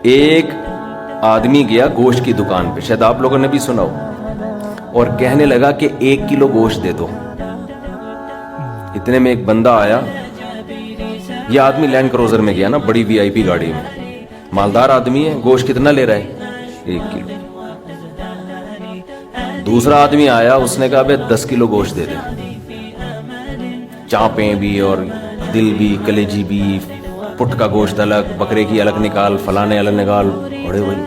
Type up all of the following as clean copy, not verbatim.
ایک آدمی گیا گوشت کی دکان پہ, شاید آپ لوگوں نے بھی سنا ہو, اور کہنے لگا کہ 1 کلو گوشت دے دو. اتنے میں ایک بندہ آیا. یہ آدمی لینڈ کروزر میں گیا نا, بڑی وی آئی پی گاڑی میں, مالدار آدمی ہے. گوشت کتنا لے رہا ہے؟ 1 کلو. دوسرا آدمی آیا, اس نے کہا بھائی 10 کلو گوشت دے دے, چانپیں بھی اور دل بھی, کلیجی بھی, پٹ کا گوشت الگ, بکرے کی الگ نکال, فلانے الگ نکال. بڑے بھائی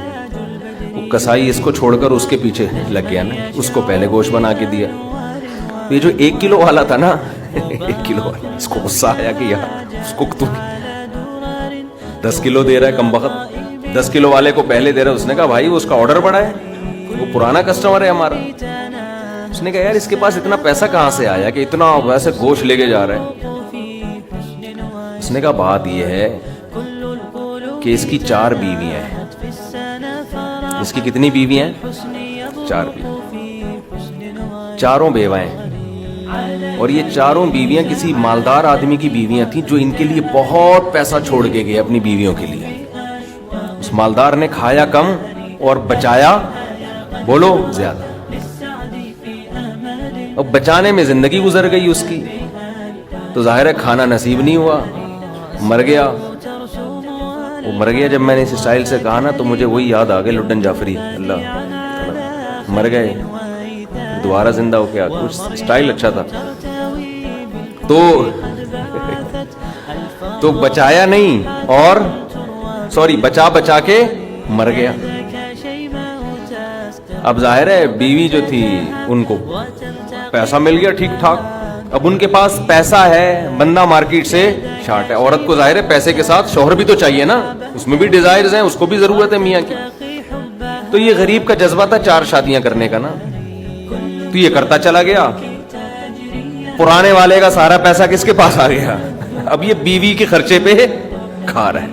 وہ کسائی اس کو چھوڑ کر اس کے پیچھے لگ گیا نا, اس کو پہلے گوشت بنا کے دیا. یہ جو 1 کلو والا تھا نا, 1 کلو والا, اس کو غصہ آیا کہ یار اس کو تو 10 کلو دے رہا ہے کم بخت, 10 کلو والے کو پہلے دے رہا ہے. اس نے کہا بھائی وہ اس کا آرڈر بڑا ہے, وہ پرانا کسٹمر ہے ہمارا. اس نے کہا یار اس کے پاس اتنا پیسہ کہاں سے آیا کہ اتنا ویسے گوشت لے کے جا رہا ہے. اس نے کہا بات یہ ہے کہ اس کی 4 بیویاں ہیں. اس کی کتنی بیویاں ہیں؟ 4 بیوی, چاروں بیوائیں, اور یہ چاروں بیویاں کسی مالدار آدمی کی بیویاں تھیں جو ان کے لیے بہت پیسہ چھوڑ کے گئے اپنی بیویوں کے لیے. اس مالدار نے کھایا کم اور بچایا بولو زیادہ. اب بچانے میں زندگی گزر گئی اس کی, تو ظاہر ہے کھانا نصیب نہیں ہوا, مر گیا. وہ مر گیا جب میں نے اس اسٹائل سے کہا نا, تو مجھے وہی یاد آ گئے لڈن جعفری, اللہ مر گئے دوبارہ زندہ ہو کے, کچھ اسٹائل اچھا تھا. تو بچایا نہیں, اور سوری بچا کے مر گیا. اب ظاہر ہے بیوی جو تھی ان کو پیسہ مل گیا ٹھیک ٹھاک. اب ان کے پاس پیسہ ہے, بندہ مارکیٹ سے شارٹ ہے. عورت کو ظاہر ہے پیسے کے ساتھ شوہر بھی تو چاہیے نا, اس میں بھی ڈیزائرز ہیں, اس کو بھی ضرورت ہے میاں کی. تو یہ غریب کا جذبہ تھا 4 شادیاں کرنے کا نا, تو یہ کرتا چلا گیا. پرانے والے کا سارا پیسہ کس کے پاس آ گیا؟ اب یہ بیوی کے خرچے پہ کھا رہا ہے,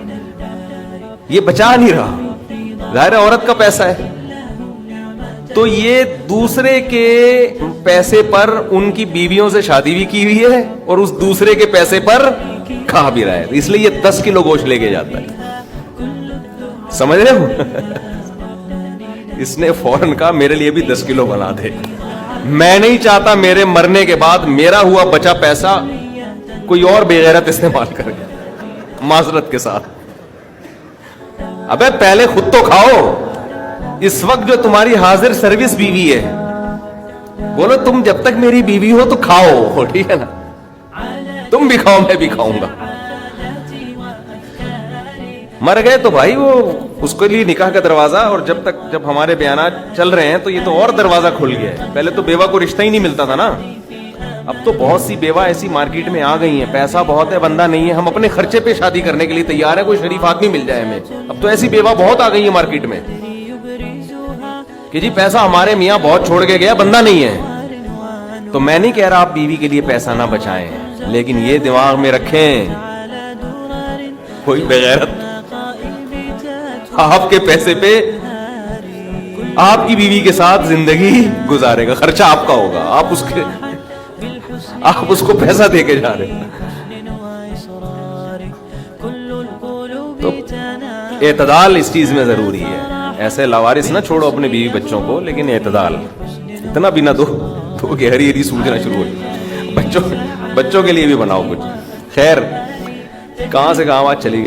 یہ بچا نہیں رہا, ظاہر ہے عورت کا پیسہ ہے. تو یہ دوسرے کے پیسے پر ان کی بیویوں سے شادی بھی کی ہوئی ہے, اور اس دوسرے کے پیسے پر کھا بھی رہا ہے. اس لیے یہ 10 کلو گوشت لے کے جاتا ہے. سمجھ رہے ہو؟ اس نے فوراً کہا میرے لیے بھی 10 کلو بنا دے. میں نہیں چاہتا میرے مرنے کے بعد میرا ہوا بچا پیسہ کوئی اور بے غیرت استعمال کرے, معذرت کے ساتھ. ابے پہلے خود تو کھاؤ. اس وقت جو تمہاری حاضر سروس بیوی ہے, بولو تم جب تک میری بیوی ہو تو کھاؤ, ٹھیک ہے نا, تم بھی کھاؤ میں بھی کھاؤں گا. مر گئے تو بھائی وہ اس کے لیے نکاح کا دروازہ, اور جب ہمارے بیانات چل رہے ہیں تو یہ تو اور دروازہ کھل گیا ہے. پہلے تو بیوہ کو رشتہ ہی نہیں ملتا تھا نا, اب تو بہت سی بیوہ ایسی مارکیٹ میں آ گئی ہیں, پیسہ بہت ہے, بندہ نہیں ہے, ہم اپنے خرچے پہ شادی کرنے کے لیے تیار ہے, کوئی شریف آدمی مل جائے ہمیں. اب تو ایسی بیوہ بہت آ گئی ہے مارکیٹ میں کہ جی پیسہ ہمارے میاں بہت چھوڑ کے گیا, بندہ نہیں ہے. تو میں نہیں کہہ رہا آپ بیوی کے لیے پیسہ نہ بچائیں, لیکن یہ دماغ میں رکھیں کوئی بغیرت آپ کے پیسے پہ آپ کی بیوی کے ساتھ زندگی گزارے گا, خرچہ آپ کا ہوگا, آپ اس کو پیسہ دے کے جا رہے ہیں. تو اعتدال اس چیز میں ضروری ہے. ایسے لاوارث نہ چھوڑو اپنے بیوی بچوں کو, لیکن اعتدال, اتنا بھی نہ دو کہ ہری ہری سوچنا شروع ہو. بچوں کے لیے بھی بناؤ کچھ. خیر, کہاں سے کہاں بات چلی گئی.